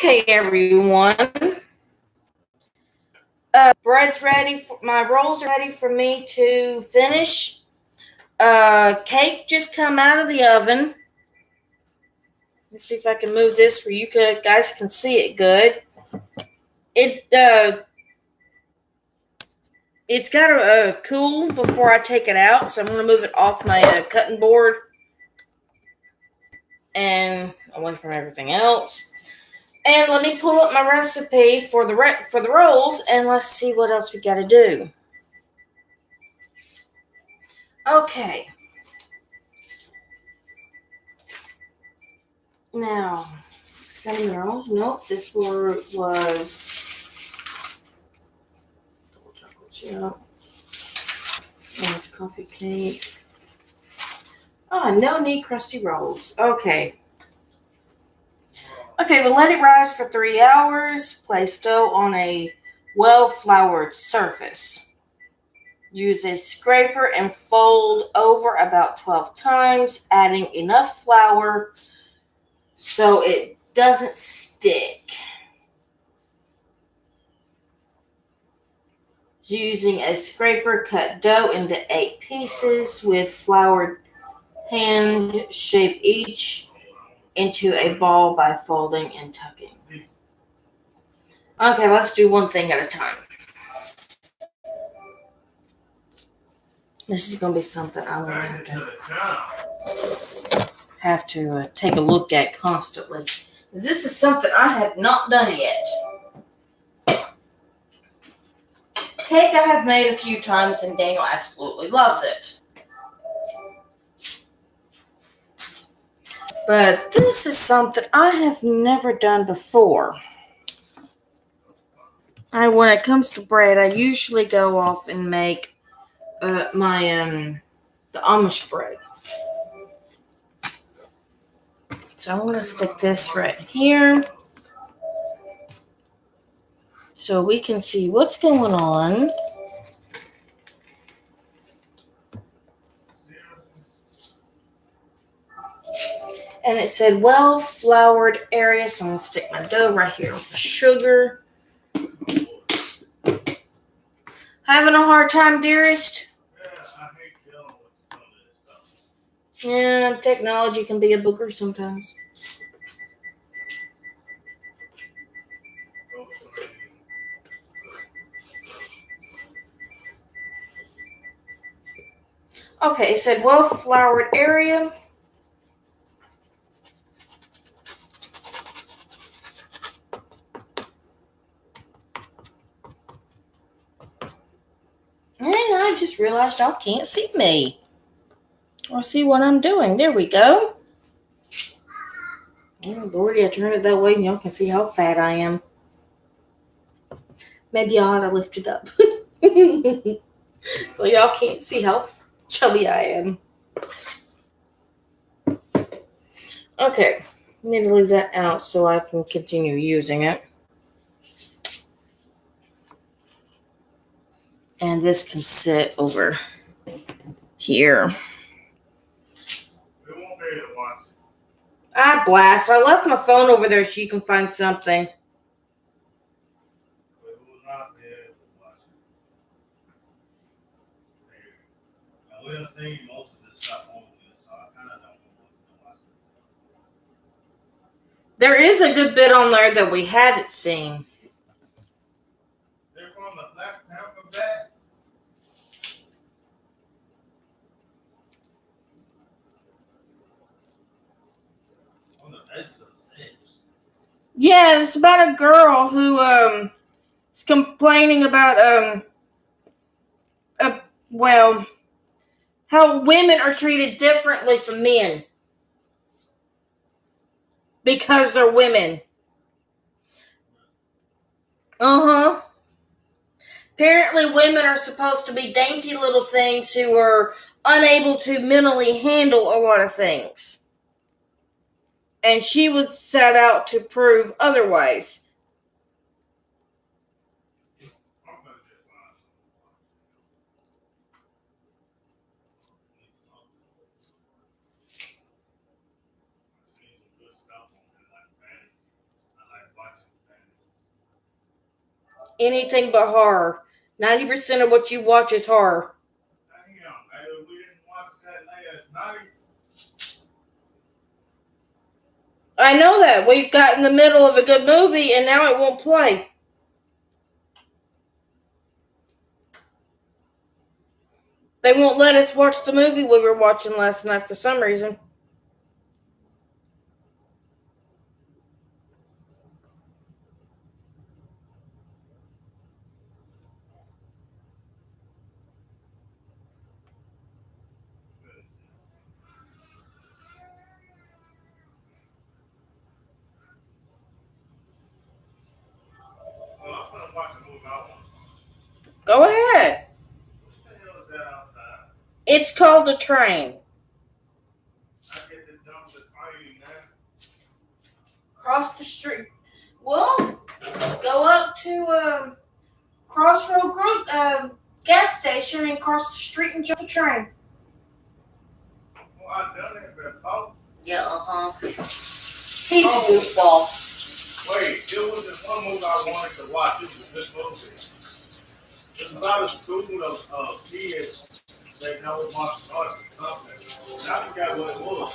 Okay, everyone. Bread's ready. My rolls are ready for me to finish. Cake just come out of the oven. Let's see if I can move this where you guys can see it good. It's got to cool before I take it out, so I'm going to move it off my cutting board and away from everything else. And let me pull up my recipe for the rolls, and let's see what else we got to do. Okay. Now, cinnamon rolls. Nope, this one was double chocolate chip. And it's coffee cake. Oh, no need crusty rolls. Okay. Okay, we'll let it rise for 3 hours. Place dough on a well-floured surface. Use a scraper and fold over about 12 times, adding enough flour so it doesn't stick. Using a scraper, cut dough into 8 pieces with floured hand. Shape each into a ball by folding and tucking. Okay, let's do one thing at a time. This is going to be something I'm going to have to take a look at constantly. This is something I have not done yet. Cake I have made a few times, and Daniel absolutely loves it. But this is something I have never done before. When it comes to bread, I usually go off and make the Amish bread. So I'm going to stick this right here so we can see what's going on. And it said well-floured area, so I'm going to stick my dough right here with the sugar. Having a hard time, dearest? Yeah, I hate dealing with some of this stuff. Yeah, technology can be a booger sometimes. Okay, it said well-floured area. And I just realized y'all can't see me. I'll see what I'm doing. There we go. Oh, Lordy, I turned it that way and y'all can see how fat I am. Maybe I ought to lift it up. So y'all can't see how chubby I am. Okay, I need to leave that out so I can continue using it. And this can sit over here. We won't be able to watch it. Blast. I left my phone over there so you can find something. We will not be able to watch it. Now, we done seen most of this stuff on this, so I kind of don't want to watch it. There is a good bit on there that we haven't seen. They're from the Black Panther bag. On the edges of the six. Yeah, it's about a girl who is complaining about how women are treated differently from men because they're women. Apparently, women are supposed to be dainty little things who are unable to mentally handle a lot of things. And she was set out to prove otherwise. Anything but horror. 90% of what you watch is horror. Damn, man, we didn't watch that last night. I know that. We got in the middle of a good movie and now it won't play. They won't let us watch the movie we were watching last night for some reason. Well, I'm gonna watch a movie I want. Go ahead. What the hell is that outside? It's called a train. I get to jump the train, man. Cross the street. Well, go up to Crossroad gas station and cross the street and jump the train. Well, I done it before. Yeah, He's a goofball. Wait, there was this one movie I wanted to watch. This was this movie. It's about a school of kids that know martial arts or something. And I forgot what it was.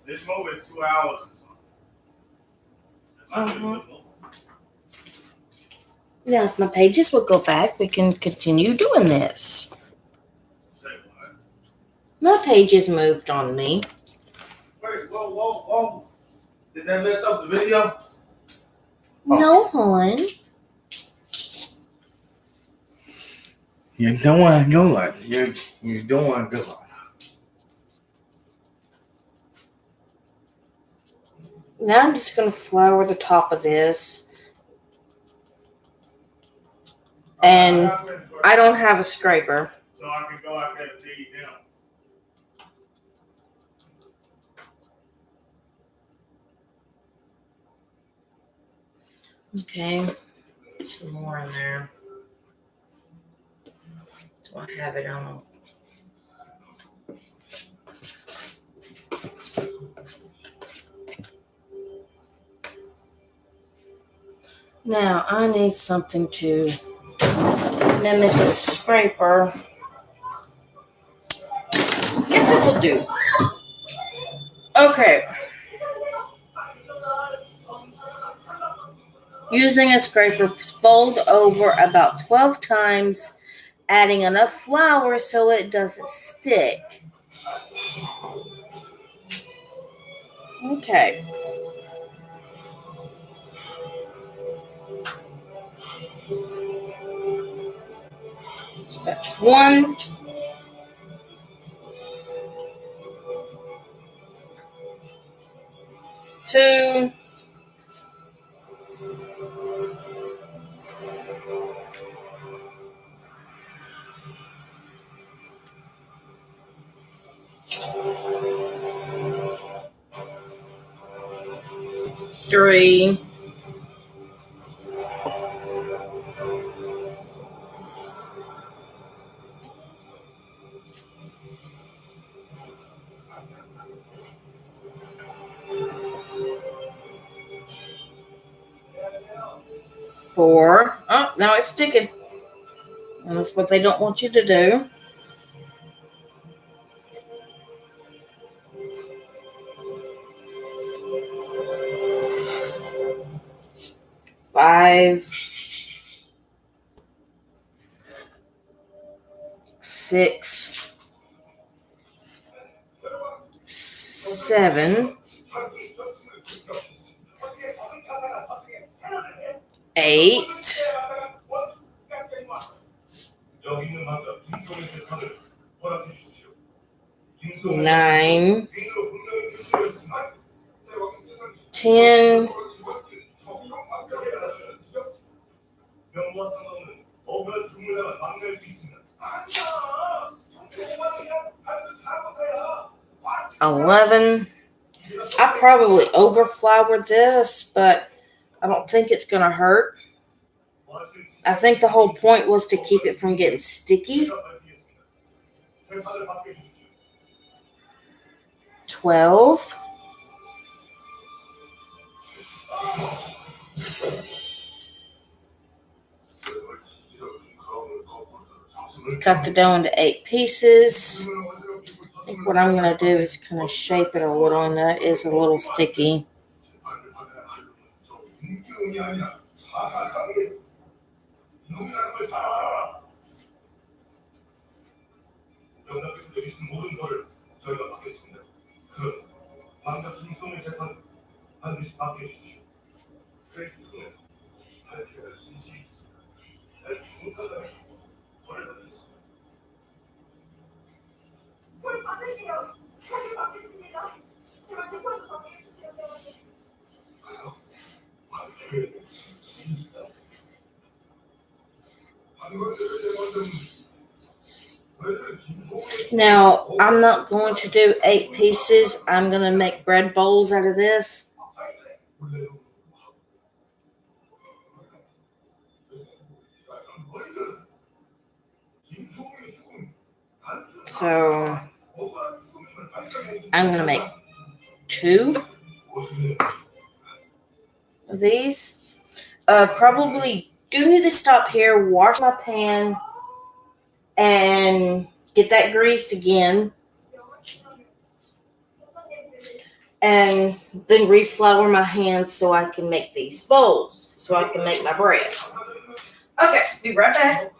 This movie is 2 hours or something. It's not really good movie. Now, if my pages will go back, we can continue doing this. Say what? My pages moved on me. Wait, whoa. Did that mess up the video? No, hon. You're doing good. You're doing good. Now I'm just going to flour the top of this. And I don't have a scraper. So I can go out there and feed him. Okay. Some more in there. So I have it on. Now I need something to mimic a scraper. Guess this will do. Okay. Using a scraper, fold over about 12 times, adding enough flour so it doesn't stick. Okay. That's 1. 2. 3. 4. Oh, now it's sticking. And that's what they don't want you to do. 5. 6. 7. 8. 9. 10. 11. I probably overfloured this, but I don't think it's going to hurt. I think the whole point was to keep it from getting sticky. 12. Cut the dough into 8 pieces. I think what I'm going to do is kind of shape it a little, and that is a little sticky. Now, I'm not going to do 8 pieces. I'm going to make bread bowls out of this. So, I'm going to make 2 of these. Probably do need to stop here, wash my pan, and get that greased again. And then reflour my hands so I can make these bowls, so I can make my bread. Okay, be right back.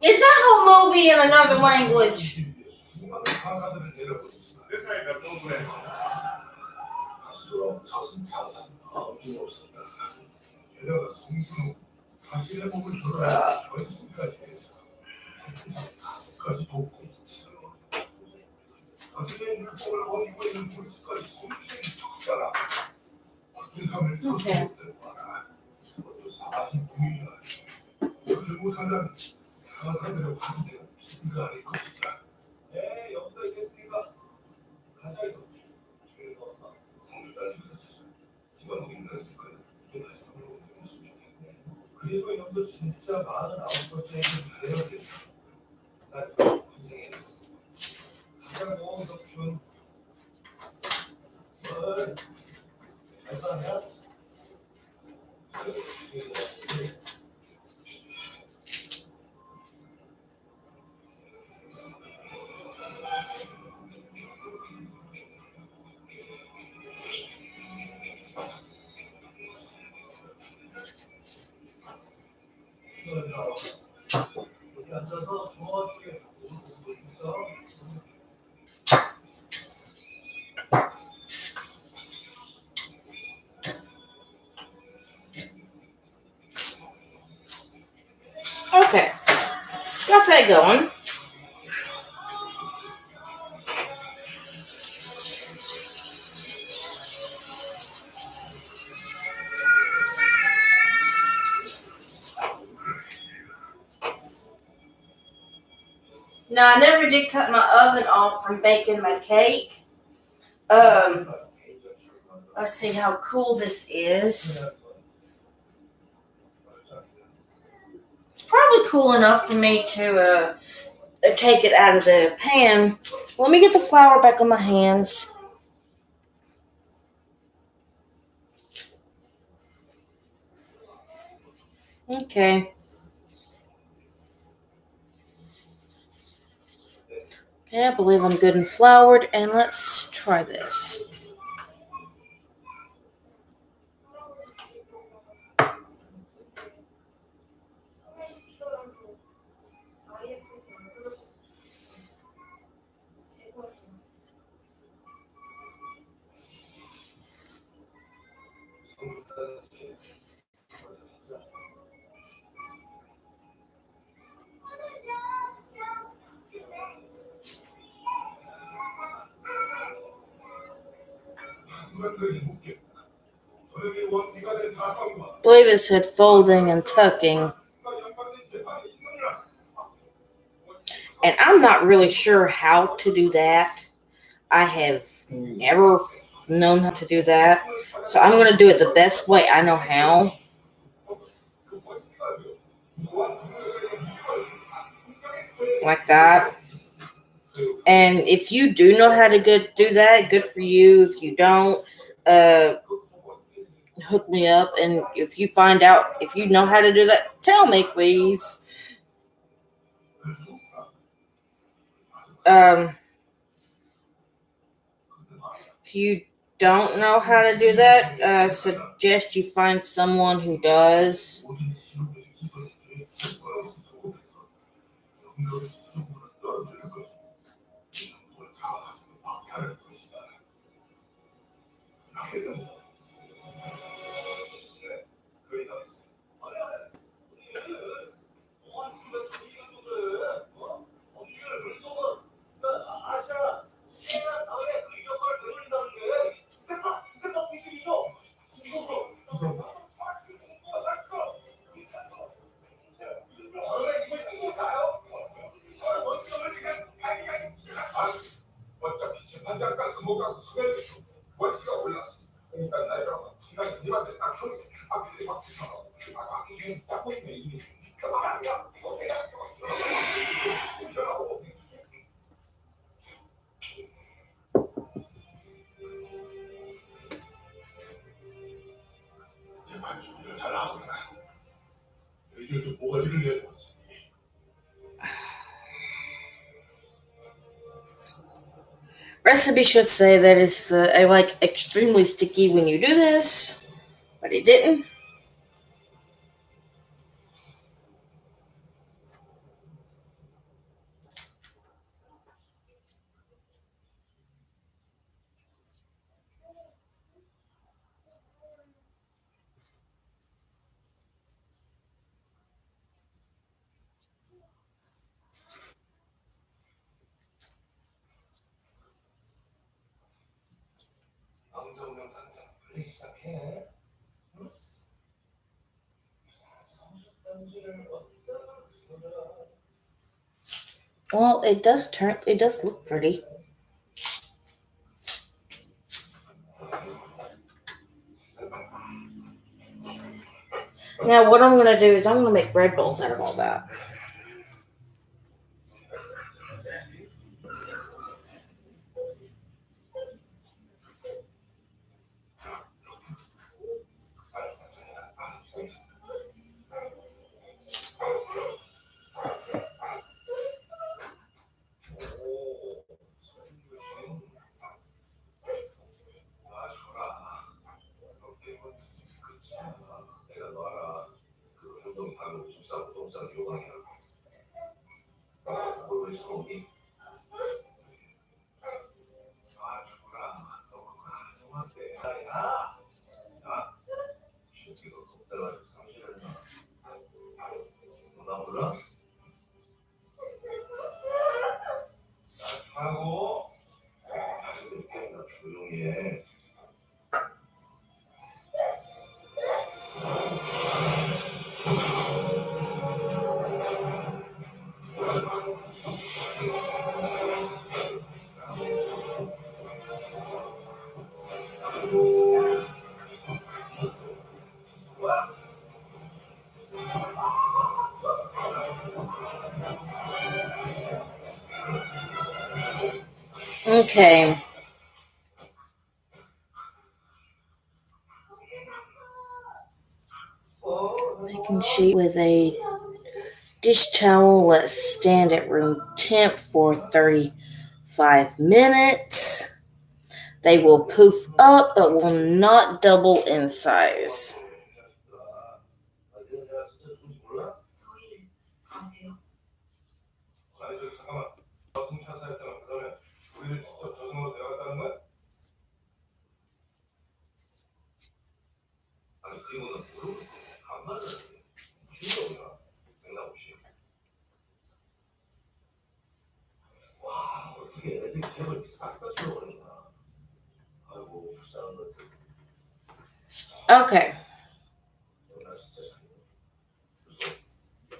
Is that whole movie in another language? This ain't the movement. Okay. Okay, got that going. Now, I never did cut my oven off from baking my cake. Let's see how cool this is. It's probably cool enough for me to take it out of the pan. Let me get the flour back on my hands. Okay. Okay, Yeah, I believe I'm good and floured, and let's try this. I believe it said folding and tucking. And I'm not really sure how to do that. I have never known how to do that. So I'm going to do it the best way I know how. Like that. And if you do know how to do that, good for you. If you don't, hook me up. And if you find out, if you know how to do that, tell me, please. If you don't know how to do that, suggest you find someone who does. Recipe should say that it's like extremely sticky when you do this, but it didn't. Well, it does look pretty. Now, what I'm going to do is I'm going to make bread balls out of all that. Okay. Baking sheet with a dish towel. Let's stand at room temp for 30 5 minutes. They will poof up but will not double in size. Okay.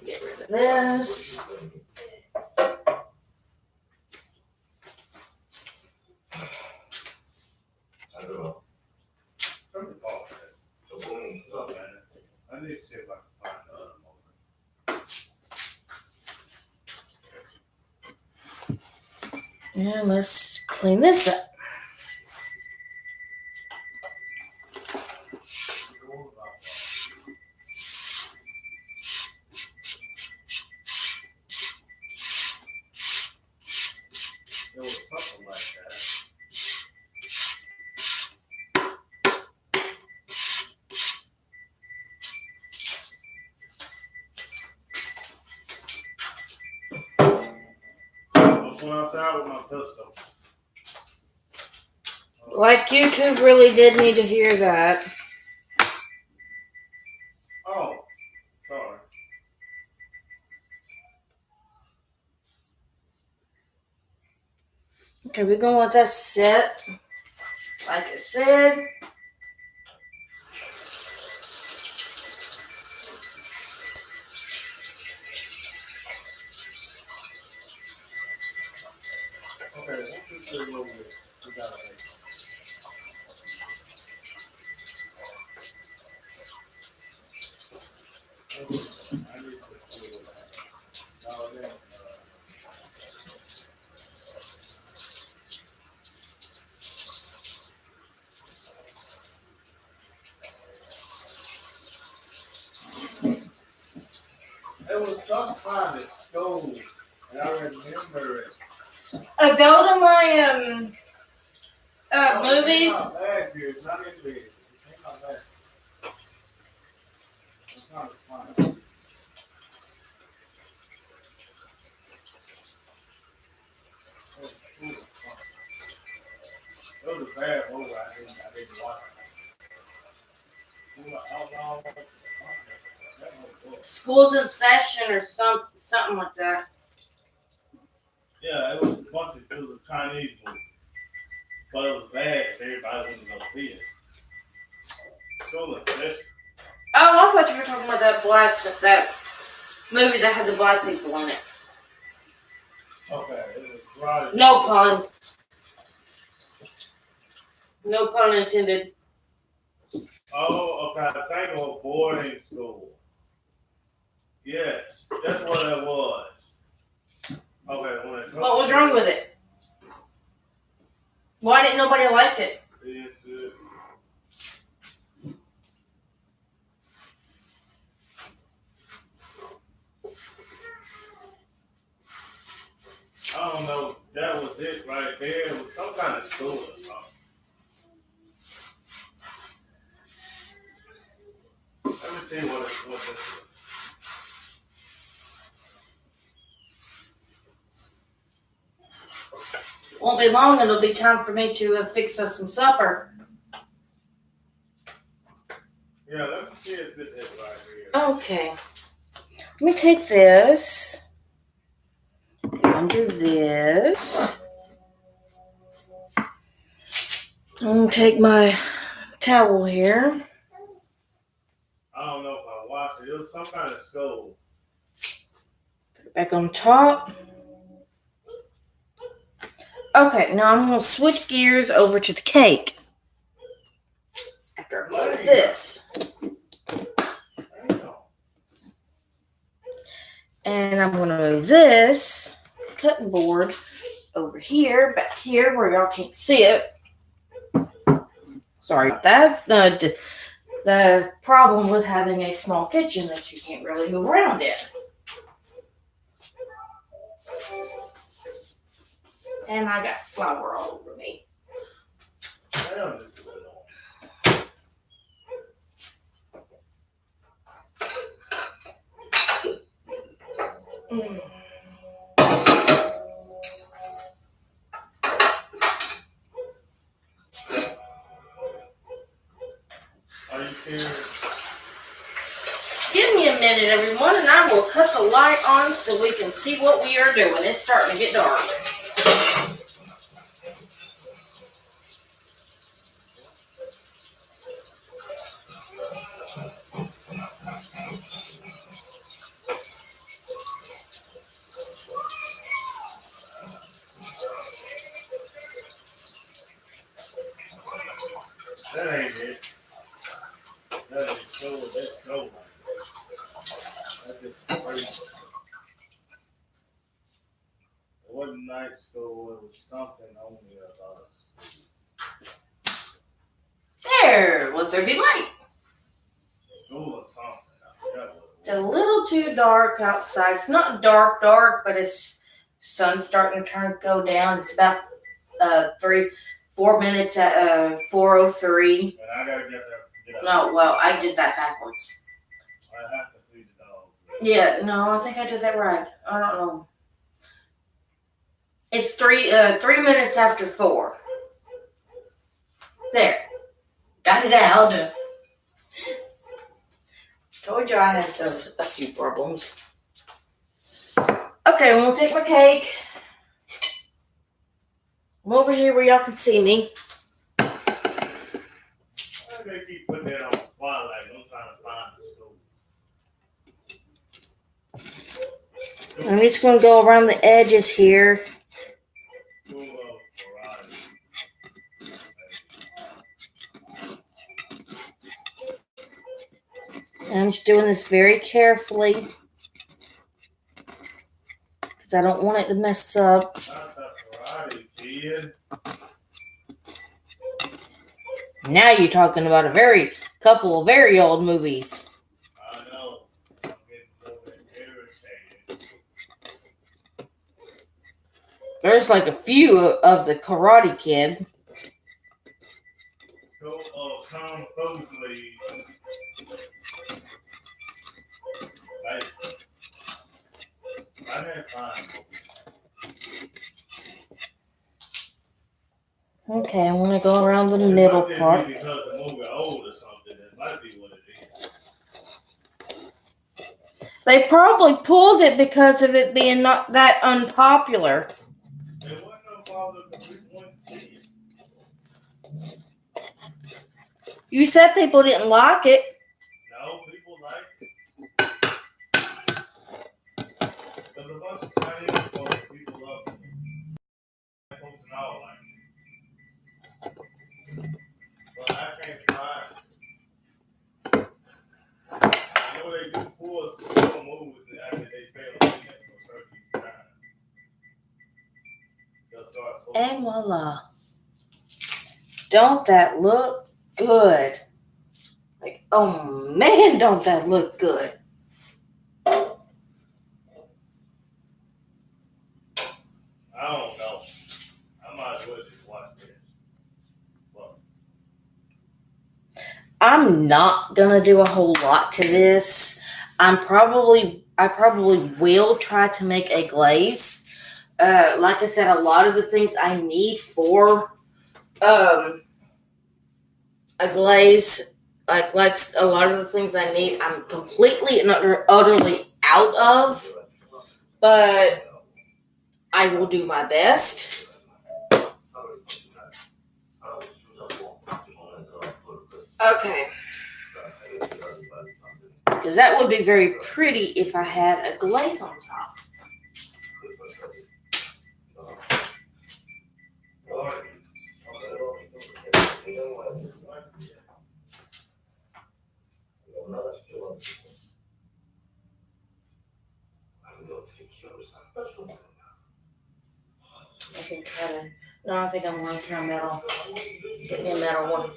Get rid of this. I need to see if I can find the other one. And let's clean this up. There was something like that. I went outside with my pistol. Like YouTube really did need to hear that. Oh, sorry. Okay, we're going with that set. Like I said. Okay, 1, 2, 3, roll with it. We got it. I need to see what happened. No, then, it was sometime at school, and I remember it. Go to my movies. It's not bad, dude. It's not in bed. It's not bad. It's not fun. It was a bad movie. I didn't watch it. School's in session or something like that. Yeah, it was a Chinese movie. But it was bad if everybody wasn't going to see it. School in session. Oh, I thought you were talking about that movie that had the black people in it. Okay, it was right. No pun. No pun intended. Oh, okay. I think it was boarding school. Yes, that's what it was. Okay, What was wrong with it? Why didn't nobody like it? I don't know. That was it right there. It was some kind of school or something. Let me see what this is. Won't be long. It'll be time for me to fix us some supper. Yeah, let me see if this is right here. Okay. Let me take this. Undo this. I'm going to take my towel here. I don't know if I watched it. It was some kind of school. Put it back on top. Okay, now I'm going to switch gears over to the cake. After I close this. And I'm going to move this cutting board over here, back here, where y'all can't see it. Sorry about that. The problem with having a small kitchen that you can't really move around in. And I got flour all over me. Damn, this is annoying. Are you serious? Give me a minute, everyone, and I will cut the light on so we can see what we are doing. It's starting to get dark. That ain't it. That ain't so. That's no. That's just crazy. It wasn't night school. It was something only about us. There, let there be light. School or something. I forgot what It's a little too dark outside. It's not dark, but it's sun's starting to go down. It's about 4 minutes at 4:03. And I gotta get there. No, well, I did that backwards. I have to feed the dog. Yeah, no, I think I did that right. I don't know. It's 3 minutes after 4. There, got it out. Told you I had a few problems. Okay, I'm gonna take my cake. I'm over here where y'all can see me. Why do they keep putting that on Twilight? I'm trying to find the school. I'm just gonna go around the edges here. School of Variety. And I'm just doing this very carefully because I don't want it to mess up. Not that Variety, kid. Now you're talking about a couple of very old movies. I know. I'm getting a little bit irritated. There's like a few of the Karate Kid. School of Kung Fu League. Like, I didn't find it. Okay, I'm gonna go around the middle It part. might be because the movie old or something. It might be what it is. They probably pulled it because of it being not that unpopular. It wasn't no bother because we wanted to see it. You said people didn't like it. No, people liked it. There's a bunch of Chinese folks people love it. Folks and all like it. But I can't find it. I know they do pull moves after they fail to see it for a certain time. They'll start pulling. And voila. Don't that look good? Like, oh man, don't that look good? I don't know. I might as well just watch this. But I'm not gonna do a whole lot to this. I probably will try to make a glaze. Like I said, a lot of the things I need for a glaze, like a lot of the things I need, I'm completely and utterly out of. But I will do my best. Okay. Because that would be very pretty if I had a glaze on top. I can try to. No, I think I'm going to try metal. Get me a metal one.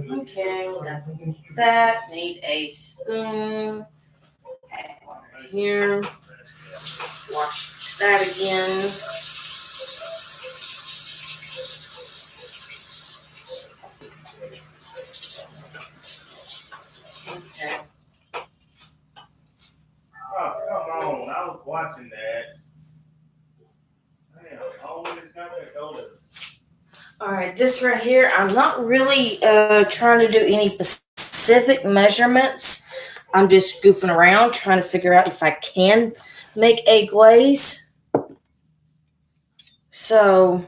Okay, we got that. Need a spoon. Add one right here. Wash that again. Okay. Oh, come on. I was watching that. Damn, I always got that go to. All right, this right here, I'm not really trying to do any specific measurements. I'm just goofing around, trying to figure out if I can make a glaze. So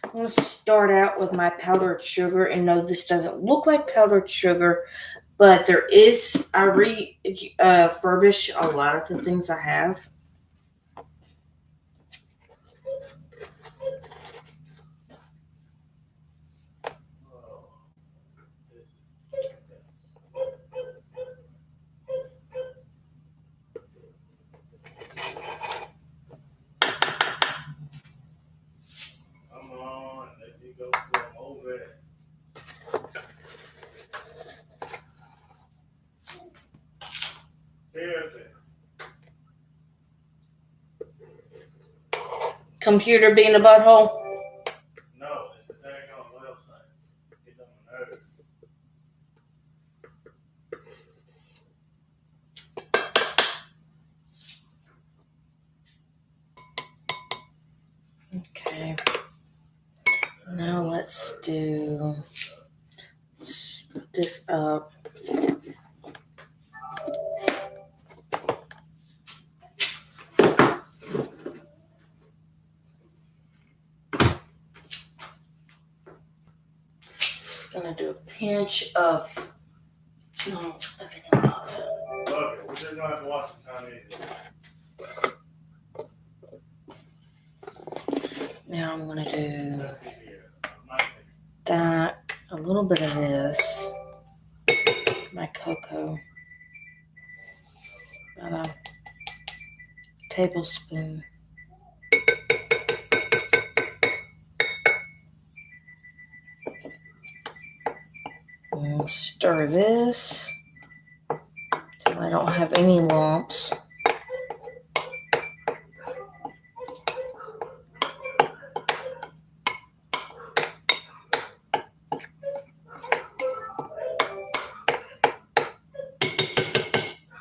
I'm going to start out with my powdered sugar. And no, this doesn't look like powdered sugar, but there is, I refurbish a lot of the things I have. Come on, let me go from over it. Seriously. Computer being a butthole. No, it's the thing on the website. Get on my nerves. Okay. Now let's put this up. Just gonna do a pinch of. No, I think I'm not. Okay, we're just gonna have to watch the time anyway. Now I'm gonna do Let's see here. My thing. that, a little bit of this, my cocoa, about a tablespoon. And stir this till I don't have any lumps.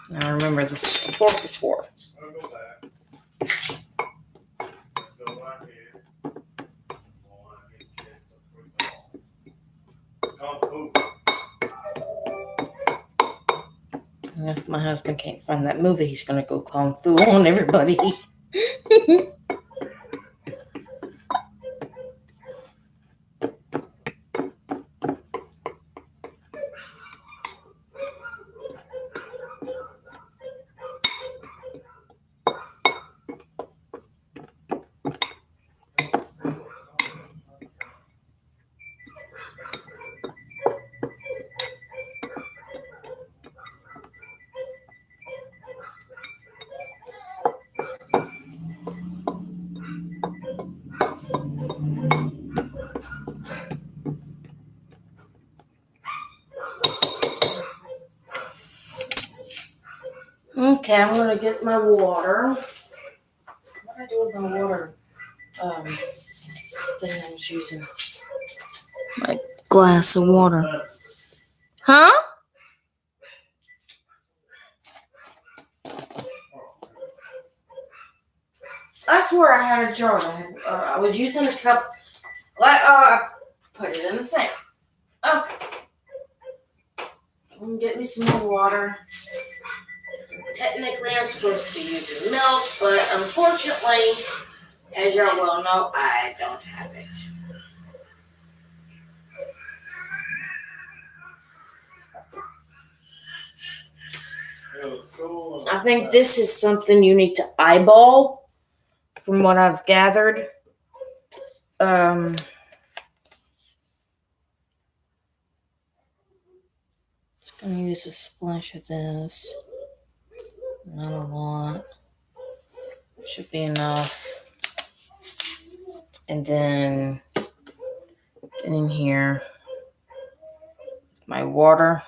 Now remember, this fork is for. I'm gonna go back. Go right here. Oh, I get this free ball. Kung Fu. And if my husband can't find that movie, he's gonna go kung fu on everybody. Okay, I'm gonna get my water. What did I do with my water? Thing I was using. My glass of water. Huh? I swear I had a jar. I was using a cup. I put it in the sink. Okay. I'm gonna get me some more water. technically I'm supposed to be using milk, but unfortunately, as y'all well know, I don't have it. I think this is something you need to eyeball, from what I've gathered. Just gonna use a splash of this. Not a lot. Should be enough. And then get in here. My water.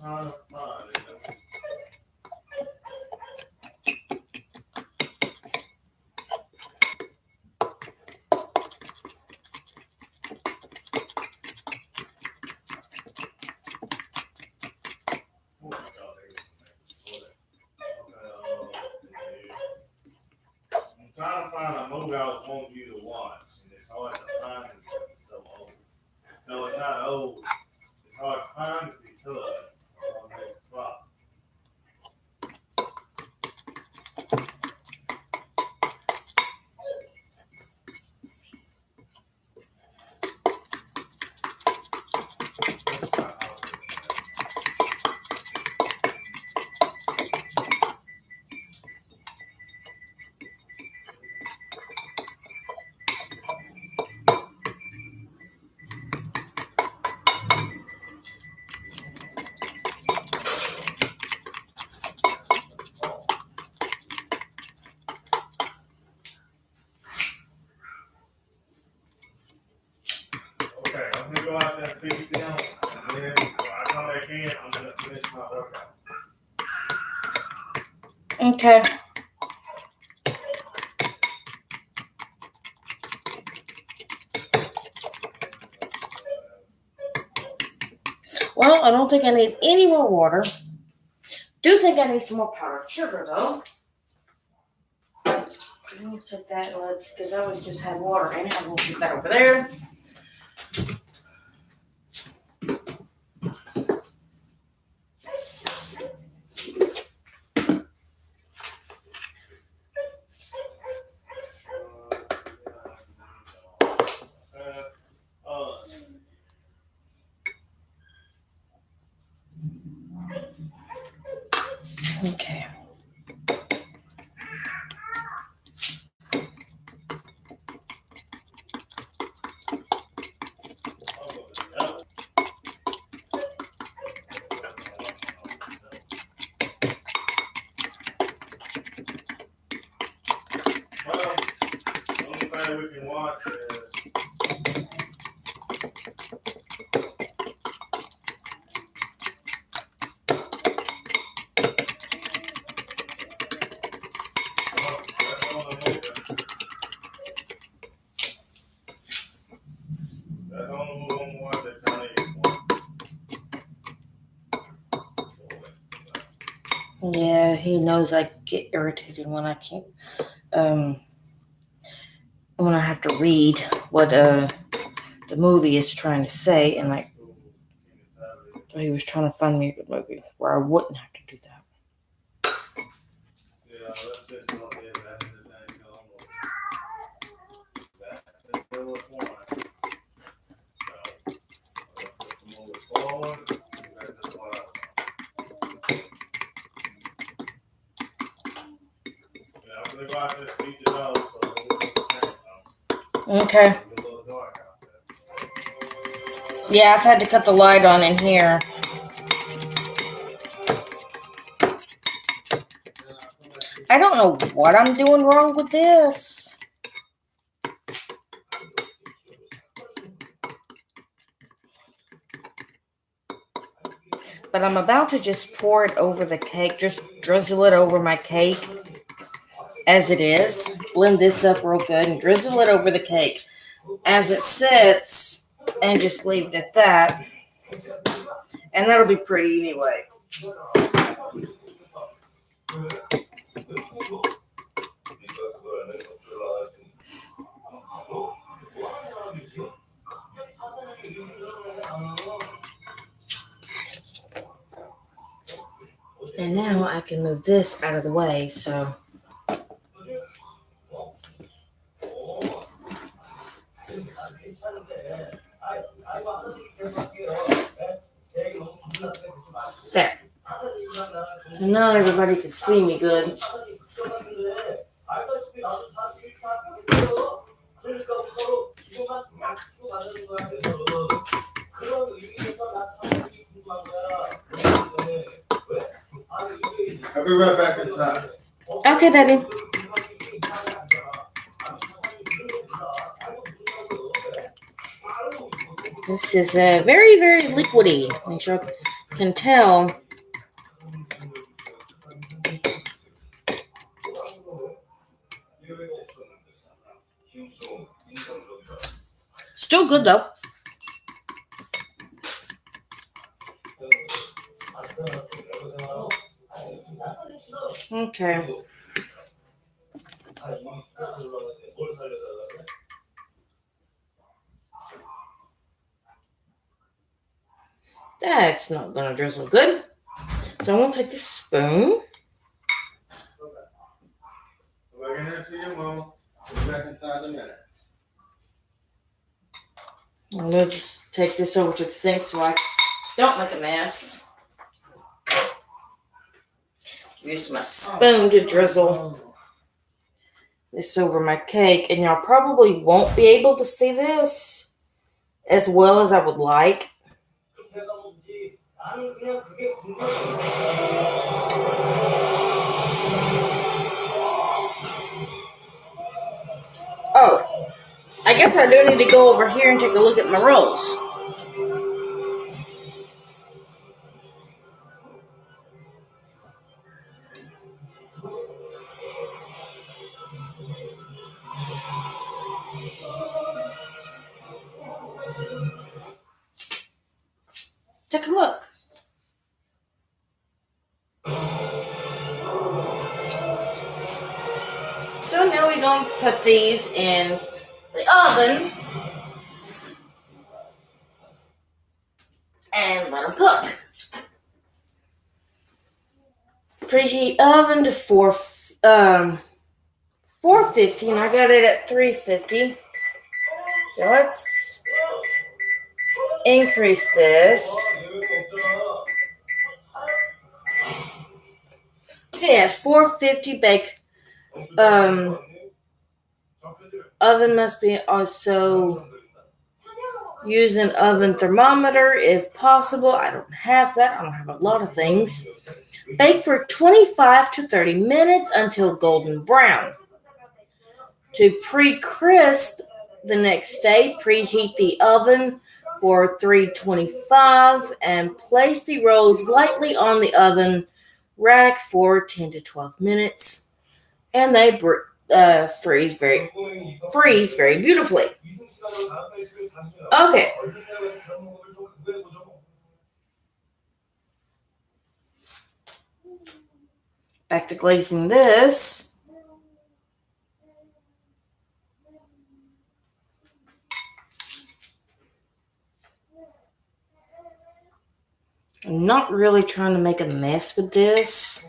I'm trying to find a movie I was wanting you to watch, and it's hard to find it because it's so old. No, it's not old. It's hard to find it because on that spot. Okay, I'm gonna go out there and finish them, and then when I come back in, I'm gonna finish my workout. Okay. Well, I don't think I need any more water. Do think I need some more powdered sugar, though. I'm going to take that, because I was just had water in it. I'm going to put that over there. Okay. Well, the only thing we can watch is that's the only one that Johnny wants. Yeah, he knows I get irritated when I can't, when I have to read what the movie is trying to say, and like he was trying to find me a good movie where I wouldn't have to do that. Yeah, that's just not it. That's the thing going on. That's the one. So, move forward. That's just what I'm gonna go out there and feed the dog, so we'll Okay. a little dark out Yeah, I've had to cut the light on in here. I don't know what I'm doing wrong with this. But I'm about to just pour it over the cake. Just drizzle it over my cake as it is. Blend this up real good and drizzle it over the cake as it sits and just leave it at that. And that'll be pretty anyway. And now I can move this out of the way, so. There. And now everybody can see me good. I'll be right back inside. Okay, baby. This is very, very liquidy. Make sure I can tell. Still good though. Okay. That's not gonna drizzle good. So I'm gonna take this spoon. We're gonna answer your mom. We'll be back inside in a minute. I'm gonna just take this over to the sink so I don't make a mess. Use my spoon to drizzle this over my cake, and y'all probably won't be able to see this as well as I would like. Oh, I guess I do need to go over here and take a look at my rolls. Take a look. So now we're going to put these in the oven and let them cook. Preheat oven to 450, and I got it at 350. So let's increase this. Okay, 450 bake. Oven must be also use an oven thermometer if possible. I don't have that. I don't have a lot of things. Bake for 25 to 30 minutes until golden brown. To pre-crisp the next day, preheat the oven for 325 and place the rolls lightly on the oven rack for 10 to 12 minutes. And they freeze very beautifully. Okay. Back to glazing this. I'm not really trying to make a mess with this.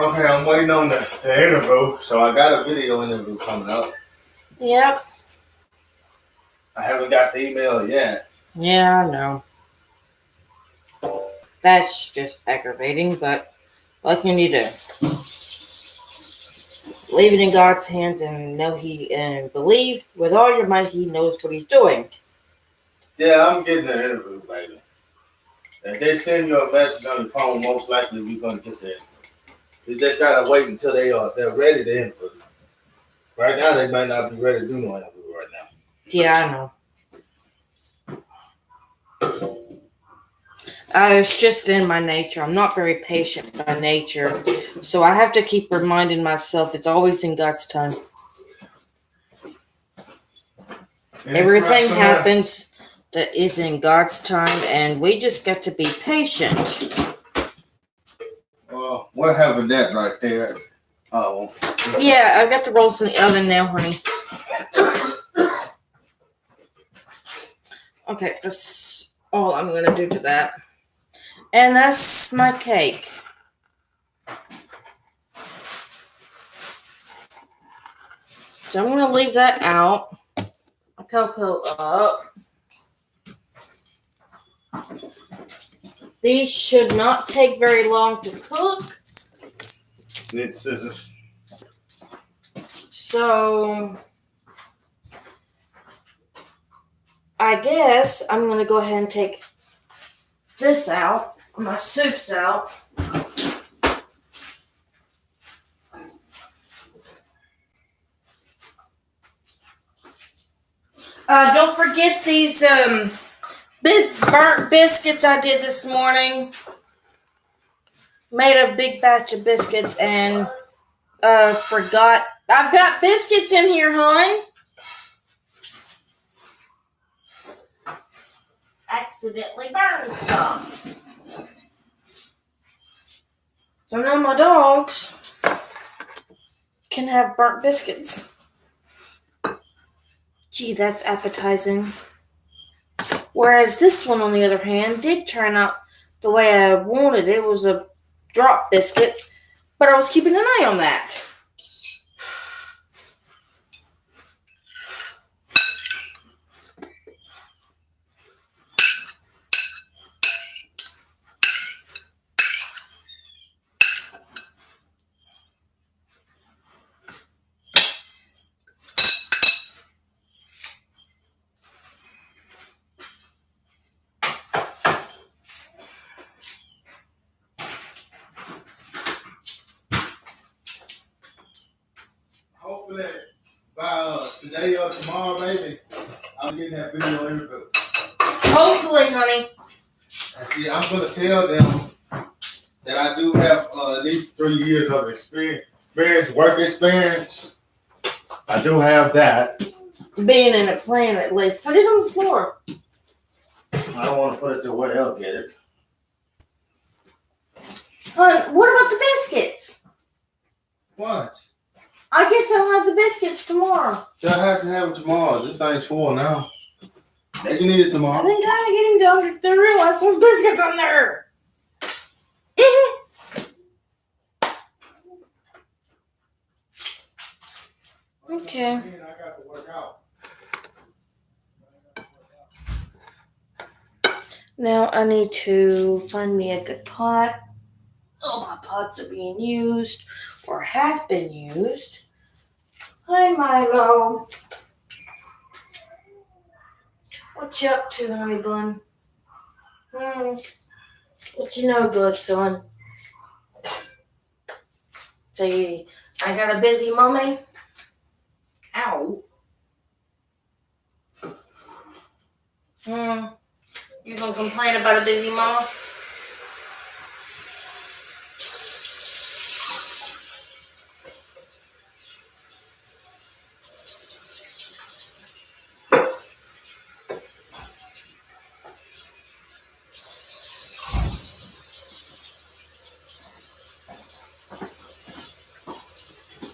Okay, I'm waiting on the interview, so I got a video interview coming up. Yep. I haven't got the email yet. Yeah, I know. That's just aggravating, but what can you do? Leave it in God's hands and know and believe with all your might He knows what He's doing. Yeah, I'm getting the interview, baby. If they send you a message on the phone, most likely we're gonna get the interview. You just gotta wait until they're ready to interview. Right now, they might not be ready to do no interview right now. Yeah, I know. It's just in my nature. I'm not very patient by nature. So I have to keep reminding myself it's always in God's time. Everything happens that is in God's time, and we just got to be patient. What happened that right there? Oh. Yeah, I've got the rolls in the oven now, honey. Okay, that's all I'm going to do to that. And that's my cake. So I'm going to leave that out. Cocoa up. These should not take very long to cook. Need scissors. So I guess I'm going to go ahead and take this out. My soup's out. Don't forget these burnt biscuits I did this morning. Made a big batch of biscuits and forgot. I've got biscuits in here, hon. Accidentally burned some. So now my dogs can have burnt biscuits. Gee, that's appetizing. Whereas this one, on the other hand, did turn out the way I wanted. It was a drop biscuit, but I was keeping an eye on that. Hopefully by today or tomorrow, baby, I'm getting that video interview. Hopefully, honey. And see, I'm gonna tell them that I do have at least 3 years of work experience. I do have that. Being in a plane, at least. Put it on the floor. I don't want to put it to where they'll get it. Hon, what about the biscuits? What? I guess I'll have the biscuits tomorrow. They'll have to have it tomorrow. This thing's full now. They can eat it I've tomorrow. been trying to get him to realize there's biscuits on there. Okay. I got to work out. Now I need to find me a good pot. Oh, my pots are being used or have been used. Hi, Milo. What you up to, honey bun? What you know good, son? So I got a busy mommy? Ow. You gonna complain about a busy mama?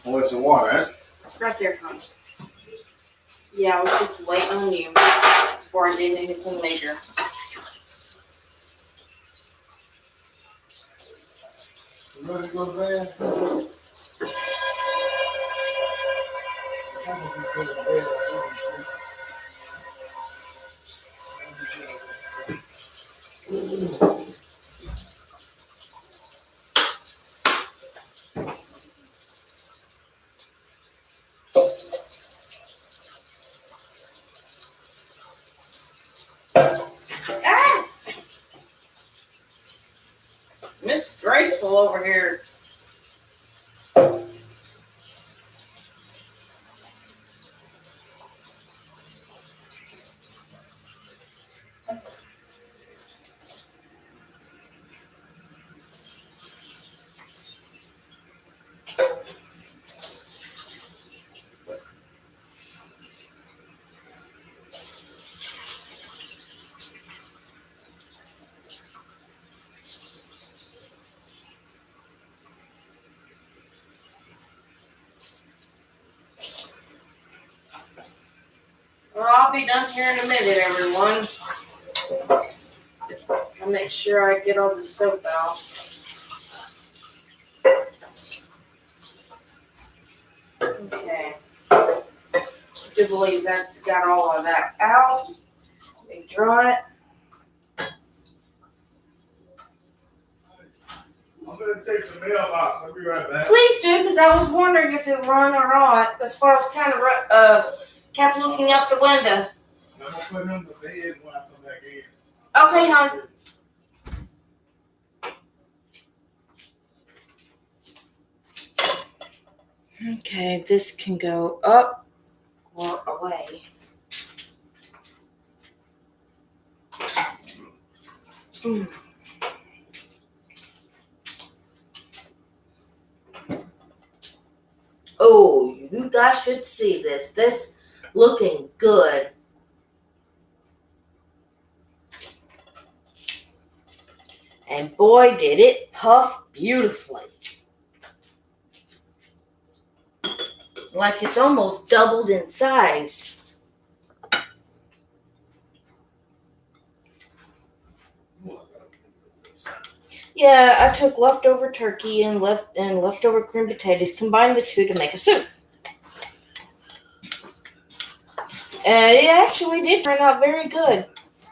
What's the water, right? Right there, honey. Yeah, I was just waiting on you before I did anything major. ready to go to bed? I'm gonna be putting bed on. Ah! Miss Graceful over here. Well, I'll be done here in a minute, everyone. I'll make sure I get all the soap out. Okay. I do believe that's got all of that out. Let me draw it. I'm gonna take some mailbox. I'll be right back. Please do, because I was wondering if it run or not. That's why I was kind of kept looking out the window. I'm gonna put him to bed when I come back in. Okay, hon. Okay, this can go up or away. Oh, you guys should see this. This looking good. And boy, did it puff beautifully. Like it's almost doubled in size. Yeah, I took leftover turkey and leftover cream potatoes, combined the two to make a soup. And it actually did turn out very good.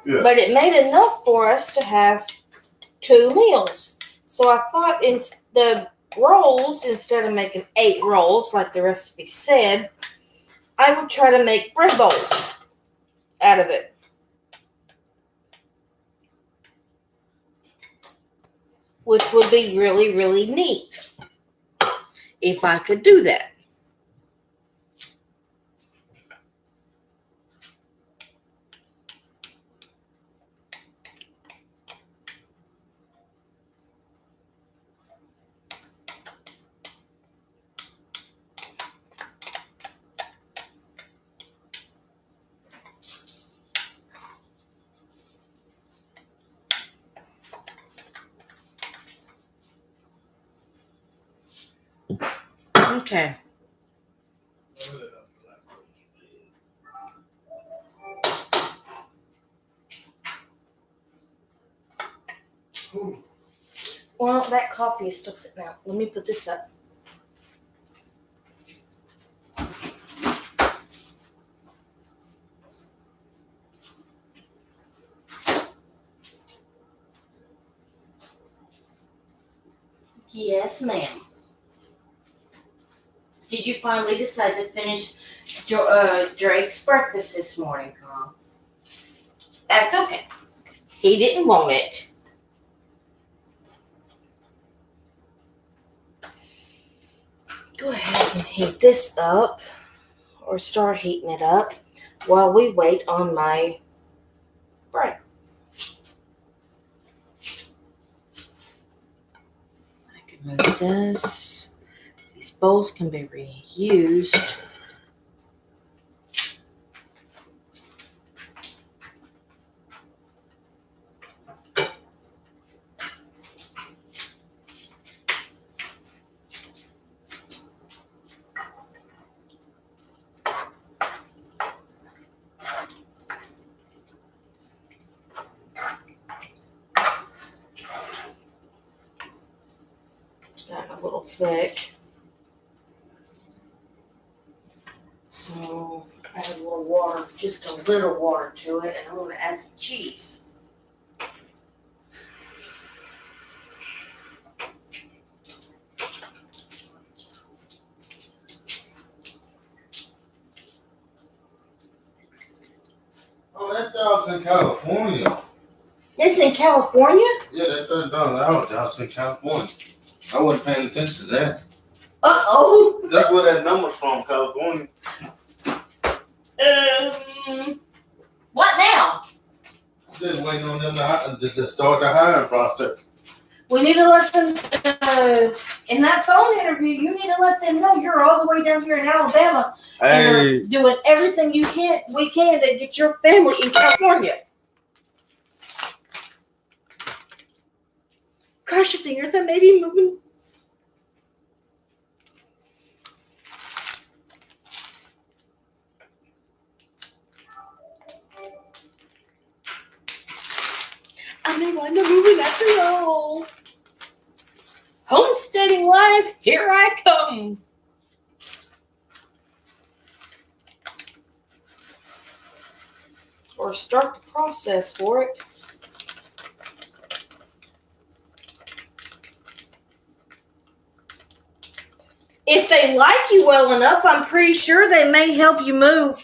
Yeah. But it made enough for us to have 2 meals. So I thought in the rolls, instead of making 8 rolls like the recipe said, I would try to make bread bowls out of it. Which would be really, really neat if I could do that. Okay. Well, that coffee is still sitting out. Let me put this up. Yes, ma'am. Did you finally decide to finish Drake's breakfast this morning, huh? That's okay. He didn't want it. Go ahead and heat this up, or start heating it up, while we wait on my bread. I can move this. These bowls can be reused. thick. So add a little water, just a little water to it, and I'm gonna add some cheese. Oh, that job's in California. It's in California? Yeah, that $30 job's in California. I wasn't paying attention to that. Uh-oh. That's where that number's from, California. What now? Just waiting on them to start the hiring process. We need to let them, in that phone interview, you need to let them know you're all the way down here in Alabama. And Hey, you're doing everything we can to get your family in California. Cross your fingers and maybe moving. I may wind up moving after all. Homesteading life, here I come. Or start the process for it. If they like you well enough, I'm pretty sure they may help you move.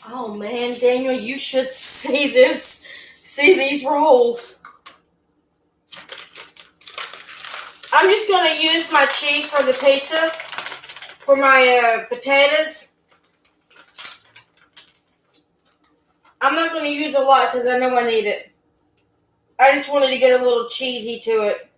Oh man, Daniel, you should see this. See these rolls. I'm just going to use my cheese for the pizza, for my potatoes. I'm not going to use a lot because I know I need it. I just wanted to get a little cheesy to it.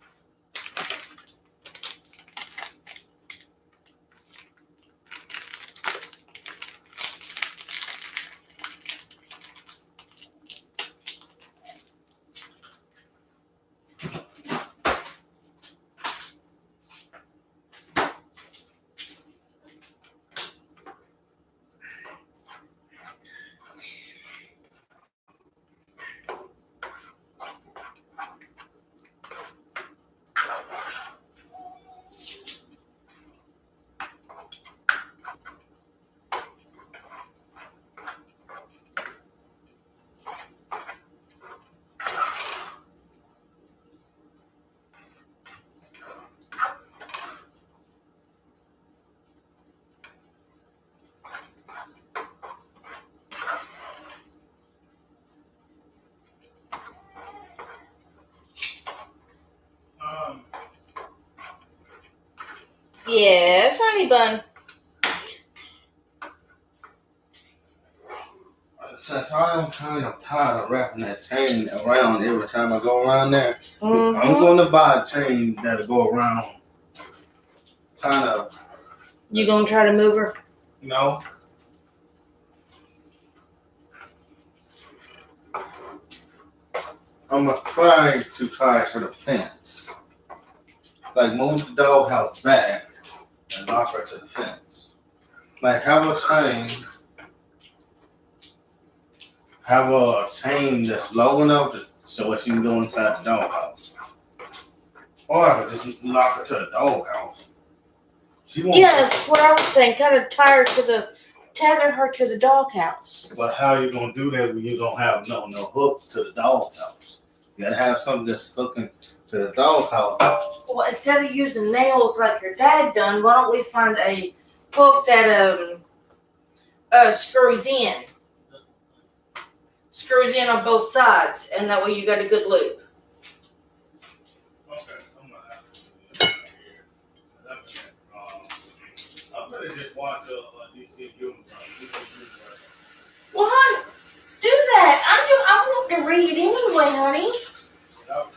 Yes, honey bun. Since I am kind of tired of wrapping that chain around every time I go around there, Mm-hmm. I'm going to buy a chain that'll go around kind of, You gonna try to move her? you know. I'm trying to tie it to the fence. Like move the doghouse back and lock her to the fence. Like have a chain that's low enough so she can go inside the doghouse. Or I could just lock her to the doghouse. She won't. Yeah, that's what I was saying. Kind of tether her to the doghouse. But how are you gonna do that when you don't have no hook to the doghouse? You gotta have something that's hooking to the doghouse. Well, instead of using nails like your dad done, why don't we find a hook that screws in? Screws in on both sides, and that way you got a good loop. Okay, I'm gonna have to do this right here. I'm gonna just watch DC Universe. Well, honey, do that. I want to read anyway, honey.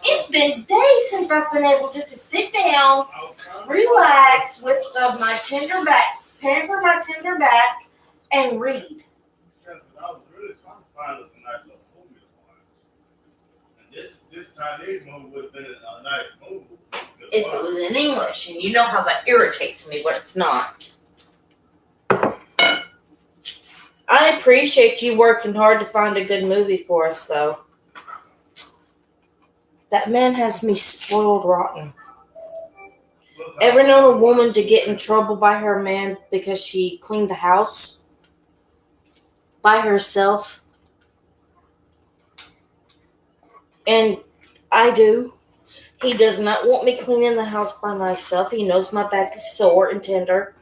It's been days since I've been able just to sit down, relax with my tender back, pamper my tender back, and read. Yeah, 'cause I was really trying to find us a nice little movie to watch. And this Chinese movie would have been a nice movie. If it was in English, and you know how that irritates me when it's not. I appreciate you working hard to find a good movie for us, though. That man has me spoiled rotten. Ever known a woman to get in trouble by her man because she cleaned the house by herself? And I do. He does not want me cleaning the house by myself. He knows my back is sore and tender.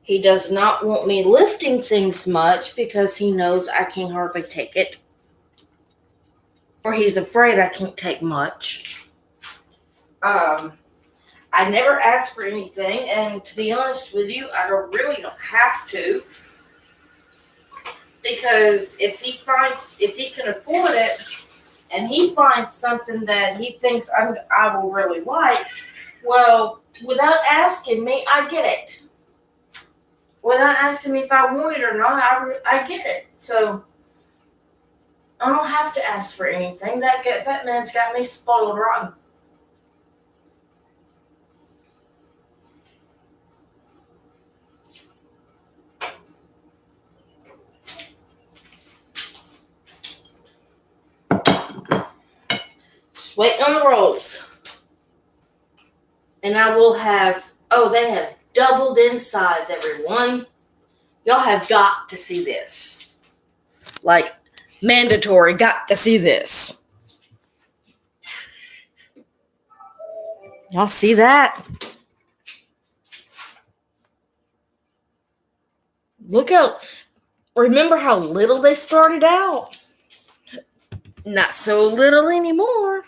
He does not want me lifting things much because he knows I can hardly take it. Or he's afraid I can't take much. I never ask for anything, and to be honest with you, I really don't have to. Because if he can afford it, and he finds something that he thinks I will really like, well, without asking me, I get it. Without asking me if I want it or not, I get it. So I don't have to ask for anything. That man's got me spoiled rotten. Just waiting on the rolls. And I will have, they have doubled in size, everyone. Y'all have got to see this. Like, mandatory, got to see this. Y'all see that? Remember how little they started out? Not so little anymore.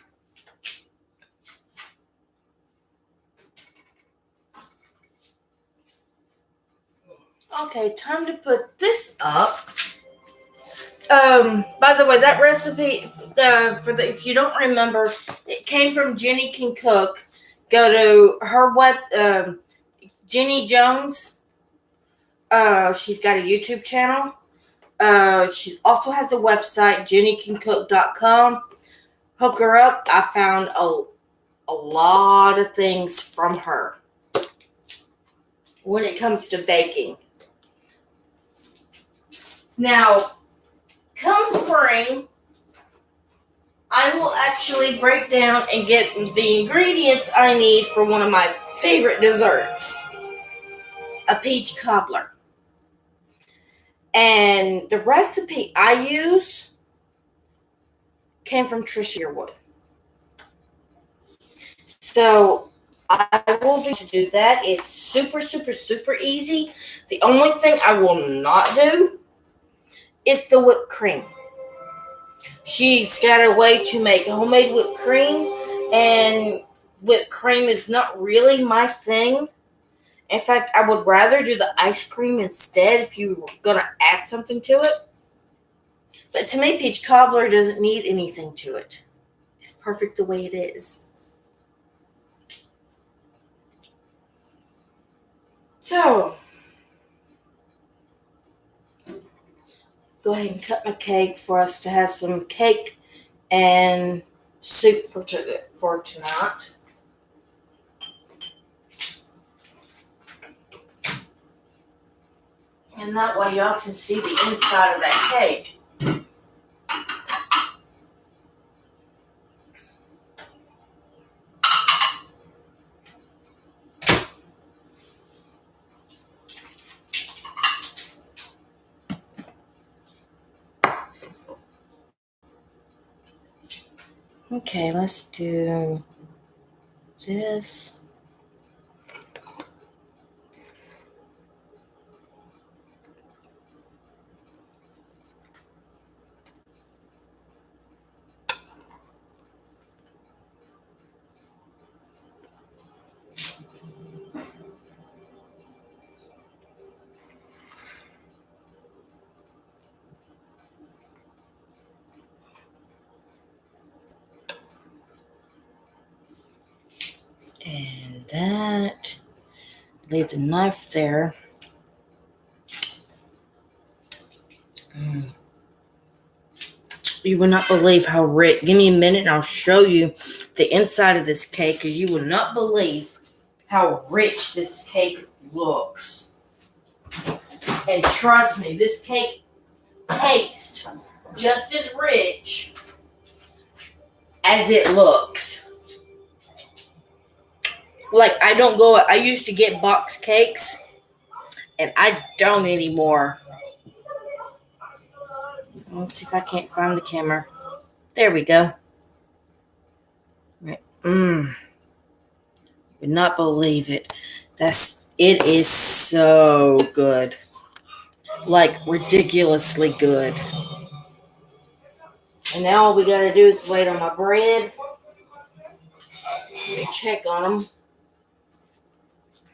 Okay, time to put this up. By the way, that recipe, if you don't remember, it came from Jenny Can Cook. Go to her web, Jenny Jones. She's got a YouTube channel. She also has a website, jennycancook.com. Hook her up. I found a lot of things from her when it comes to baking. Now, come spring, I will actually break down and get the ingredients I need for one of my favorite desserts, a peach cobbler. And the recipe I use came from Trisha Yearwood. So I will be to do that. It's super, super, super easy. The only thing I will not do is the whipped cream. She's got a way to make homemade whipped cream, and whipped cream is not really my thing. In fact, I would rather do the ice cream instead if you were going to add something to it. But to me, peach cobbler doesn't need anything to it. It's perfect the way it is. So, go ahead and cut my cake for us to have some cake and soup for tonight. And that way y'all can see the inside of that cake. Okay, let's do this. that. Leave the knife there. You will not believe how rich. Give me a minute and I'll show you the inside of this cake, because you will not believe how rich this cake looks. And trust me, this cake tastes just as rich as it looks. Like, I used to get box cakes, and I don't anymore. Let's see if I can't find the camera. There we go. Right. You would not believe it. It is so good. Like, ridiculously good. And now all we gotta do is wait on my bread. Let me check on them.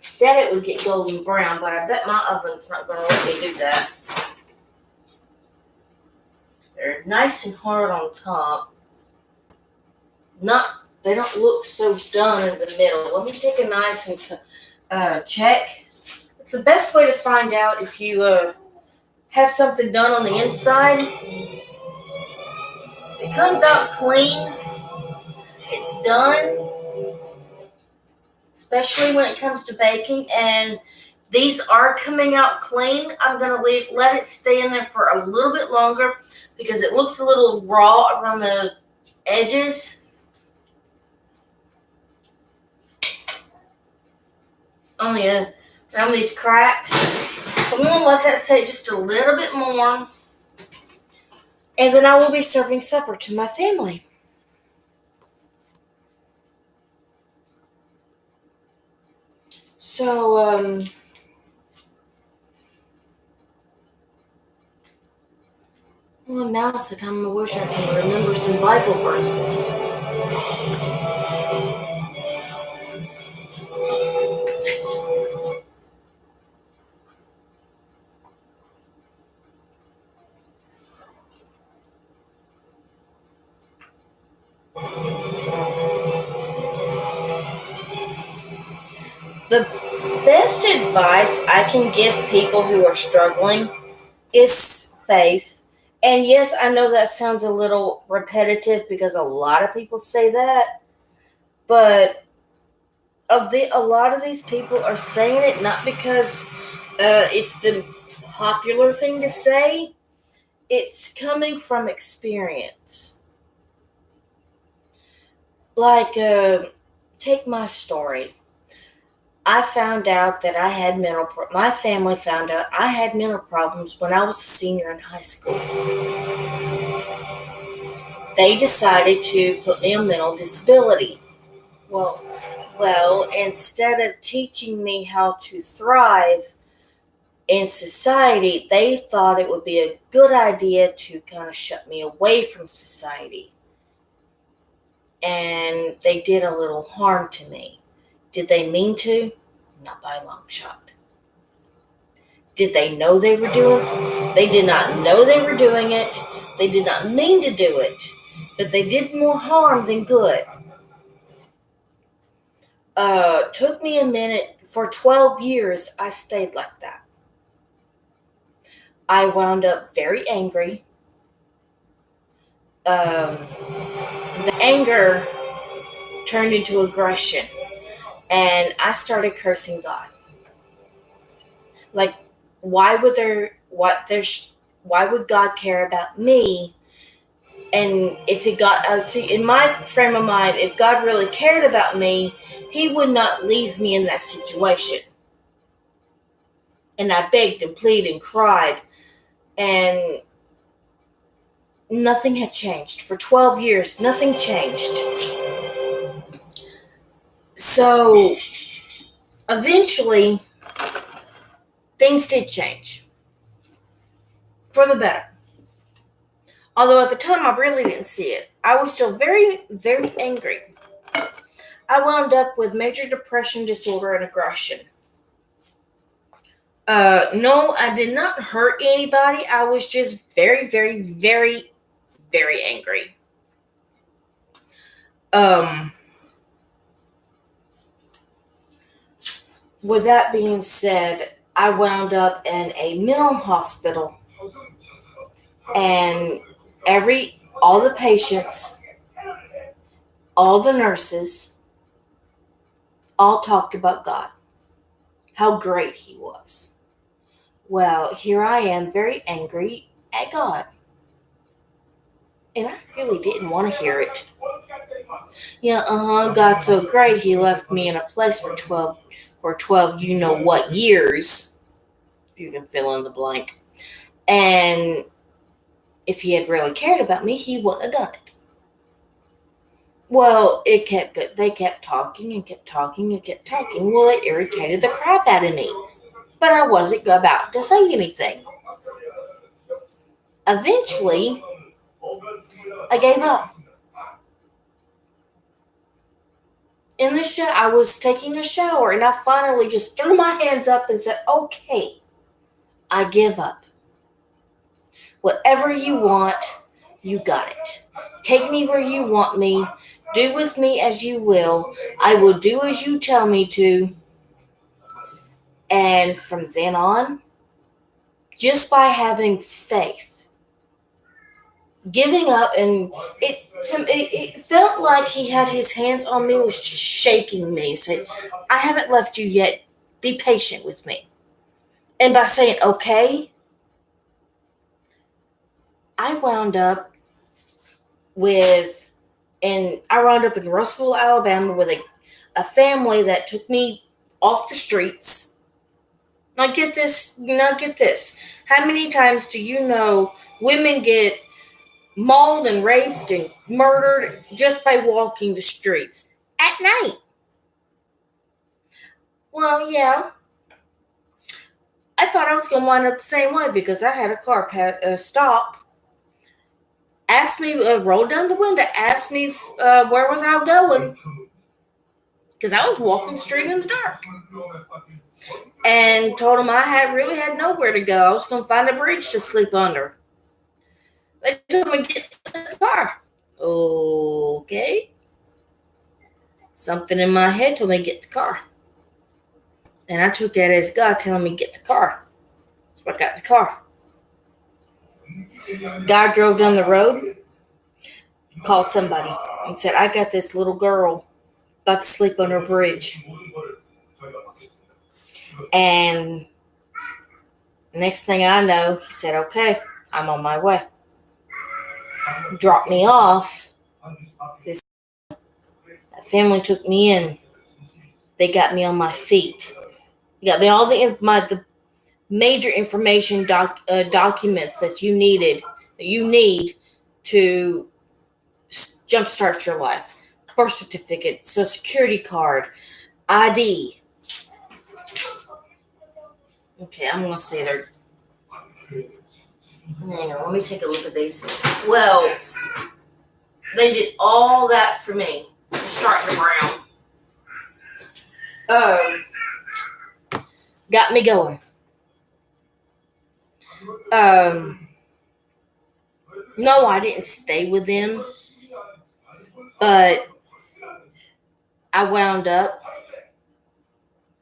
Said it would get golden brown, but I bet my oven's not gonna let me do that. They're nice and hard on top. They don't look so done in the middle. Let me take a knife and check. It's the best way to find out if you have something done on the inside. If it comes out clean, it's done. Especially when it comes to baking, and these are coming out clean. I'm gonna let it stay in there for a little bit longer because it looks a little raw around the edges. Only around these cracks. So I'm gonna let that sit just a little bit more, and then I will be serving supper to my family. So, well, now's the time I wish I could remember some Bible verses. The best advice I can give people who are struggling is faith. And yes, I know that sounds a little repetitive because a lot of people say that, but a lot of these people are saying it not because it's the popular thing to say. It's coming from experience. Like, take my story. I found out that I had my family found out I had mental problems when I was a senior in high school. They decided to put me on mental disability. Well, instead of teaching me how to thrive in society, they thought it would be a good idea to kind of shut me away from society. And they did a little harm to me. Did they mean to? Not by a long shot. Did they know they were doing it? They did not know they were doing it. They did not mean to do it. But they did more harm than good. Took me a minute. For 12 years, I stayed like that. I wound up very angry. The anger turned into aggression. And I started cursing God. Like, why would God care about me? And if he got, in my frame of mind, if God really cared about me, he would not leave me in that situation. And I begged and pleaded and cried, and nothing had changed. For 12 years, nothing changed. So, eventually, things did change. For the better. Although at the time, I really didn't see it. I was still very, very angry. I wound up with major depression disorder and aggression. No, I did not hurt anybody. I was just very, very, very, very angry. with that being said, I wound up in a mental hospital, and all the patients, all the nurses, all talked about God, how great He was. Well, here I am, very angry at God, and I really didn't want to hear it. Yeah, God's so great, He left me in a place for 12 you know what years. You can fill in the blank. And if He had really cared about me, He wouldn't have done it. Well, it kept good. They kept talking and kept talking and kept talking. Well, it irritated the crap out of me. But I wasn't about to say anything. Eventually, I gave up. I was taking a shower, and I finally just threw my hands up and said, okay, I give up. Whatever you want, you got it. Take me where you want me. Do with me as you will. I will do as you tell me to. And from then on, just by having faith, giving up, and it felt like He had His hands on me, was just shaking me, saying, I haven't left you yet. Be patient with me. And by saying, okay, I wound up in Russellville, Alabama, with a family that took me off the streets. Now get this. How many times do you know women get mauled and raped and murdered just by walking the streets at night? Well, yeah. I thought I was going to wind up the same way because I had a car stop, asked me, rolled down the window, asked me where was I going, because I was walking the street in the dark, and told them I really had nowhere to go. I was going to find a bridge to sleep under. They told me to get in the car. Okay. Something in my head told me to get the car. And I took that as God telling me to get the car. So I got the car. God drove down the road, called somebody, and said, I got this little girl about to sleep under a bridge. And next thing I know, He said, okay, I'm on my way. Dropped me off. That family took me in. They got me on my feet. They got me all the major information documents that you need to jumpstart your life. Birth certificate, Social Security card, ID. Okay, I'm going to say they're... Hang on, let me take a look at these. Well, they did all that for me. Starting around. Got me going. No, I didn't stay with them, but I wound up,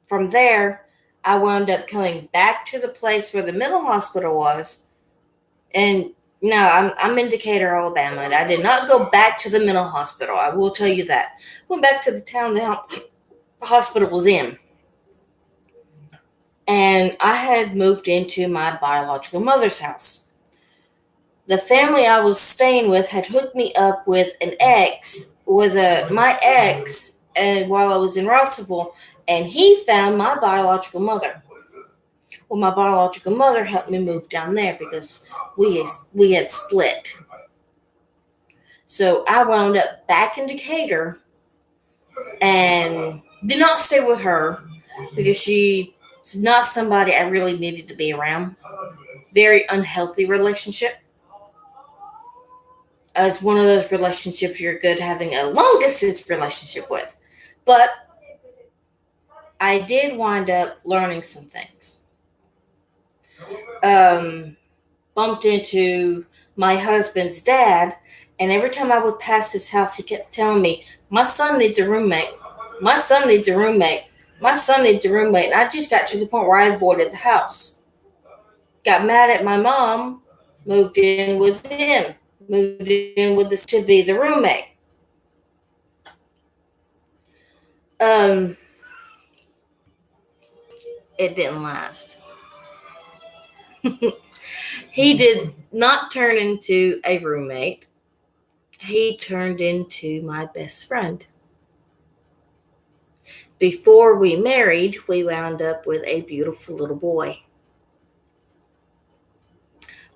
from there, I wound up coming back to the place where the mental hospital was. And no, I'm in Decatur, Alabama, and I did not go back to the mental hospital. I will tell you that. Went back to the town the hospital was in. And I had moved into my biological mother's house. The family I was staying with had hooked me up with my ex, and while I was in Russellville, and he found my biological mother. Well, my biological mother helped me move down there because we had split. So I wound up back in Decatur and did not stay with her because she's not somebody I really needed to be around. Very unhealthy relationship. It's one of those relationships you're good having a long distance relationship with. But I did wind up learning some things. Bumped into my husband's dad, and every time I would pass his house, he kept telling me, my son needs a roommate. My son needs a roommate. My son needs a roommate, and I just got to the point where I avoided the house. Got mad at my mom, moved in with him, moved in with this to be the roommate. Um, it didn't last. He did not turn into a roommate. He turned into my best friend. Before we married, we wound up with a beautiful little boy.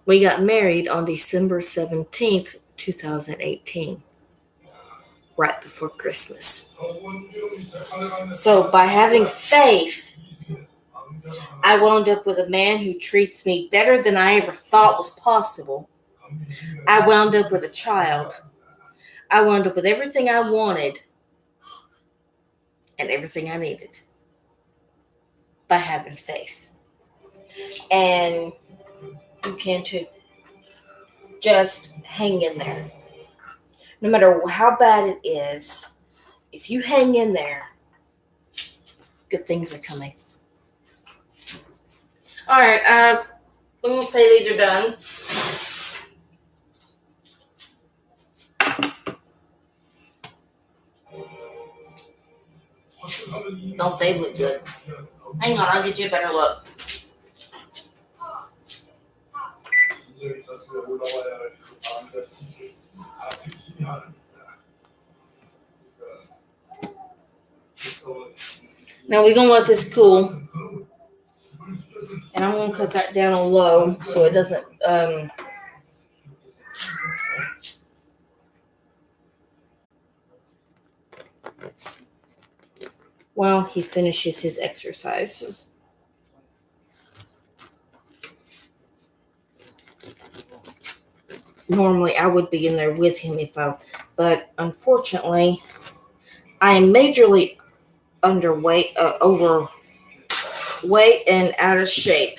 We got married on December 17th, 2018, right before Christmas. So by having faith, I wound up with a man who treats me better than I ever thought was possible. I wound up with a child. I wound up with everything I wanted and everything I needed by having faith. And you can too. Just hang in there. No matter how bad it is, if you hang in there, good things are coming. All right, I'm going to say these are done. Don't they look good? Hang on, I'll get you a better look. Now we're going to let this cool. And I'm going to cut that down on low so it doesn't... while he finishes his exercises. Normally, I would be in there with him but unfortunately, I am majorly overweight and out of shape.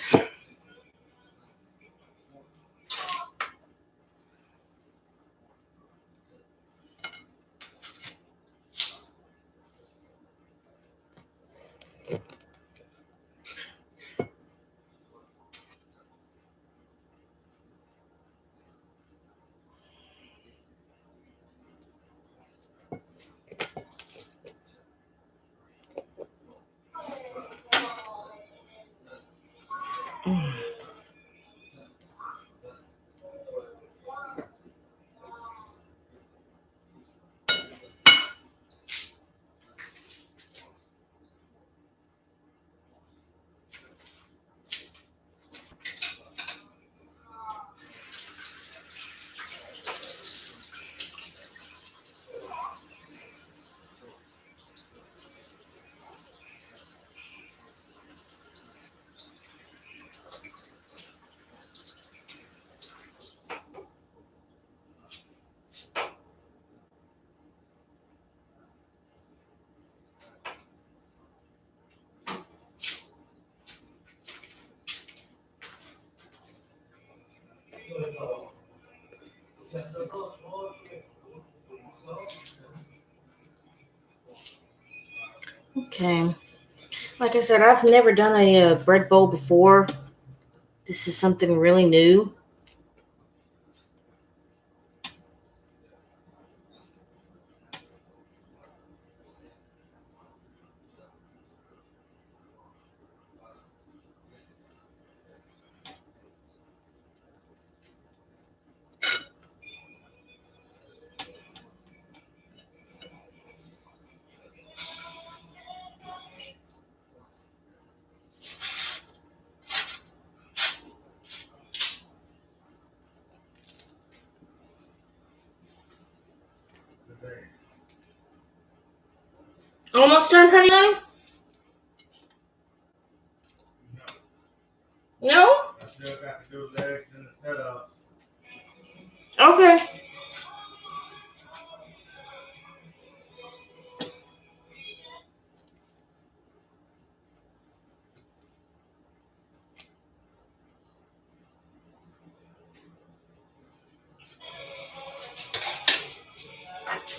Okay. Like I said, I've never done a bread bowl before. This is something really new. Almost done, honey? No? I still got to do legs and the setups. Okay.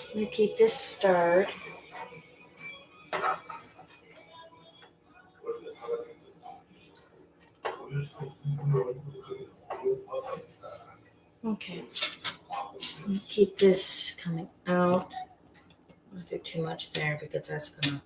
Let me keep this stirred. Okay. Keep this coming out. Don't do too much there because that's gonna.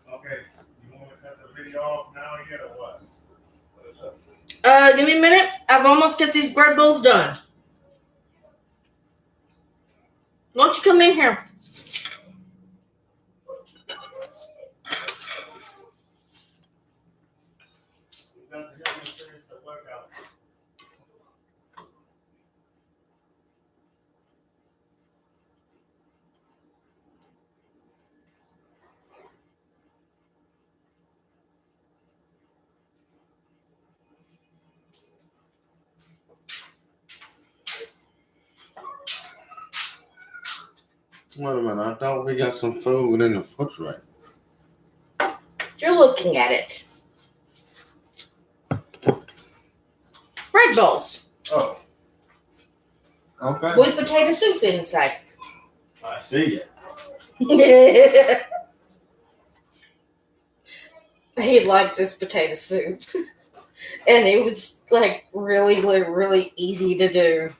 Okay, you want to cut the video off now yet or what? Give me a minute. I've almost got these bread bowls done. Why don't you come in here? You got to help me finish the workout. Wait a minute, I thought we got some food in the refrigerator. You're looking at it. Bread bowls Oh. Okay. with potato soup inside. I see it. He liked this potato soup. And it was like really easy to do.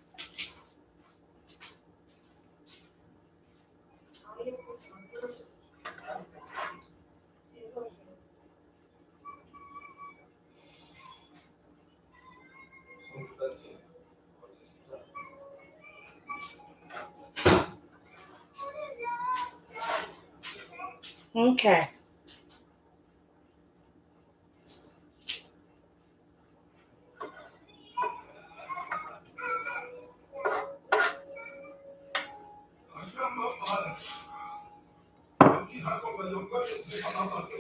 Okay.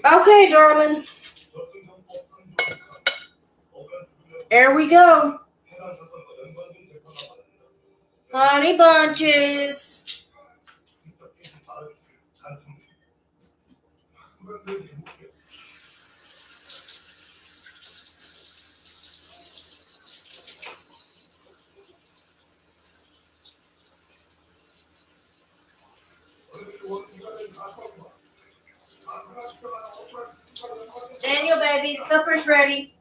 Okay, darling. There we go. Honey bunches. Daniel, baby, supper's ready.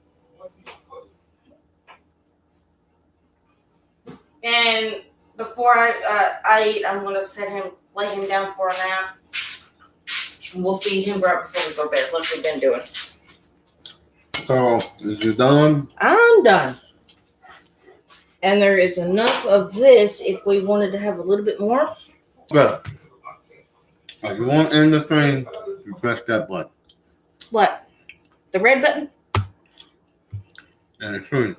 And before I eat, I'm gonna lay him down for a nap. And we'll feed him right before we go to bed, like we've been doing. So, is you done? I'm done. And there is enough of this if we wanted to have a little bit more. Good. If you want to end the stream, you press that button. What? The red button? And the stream.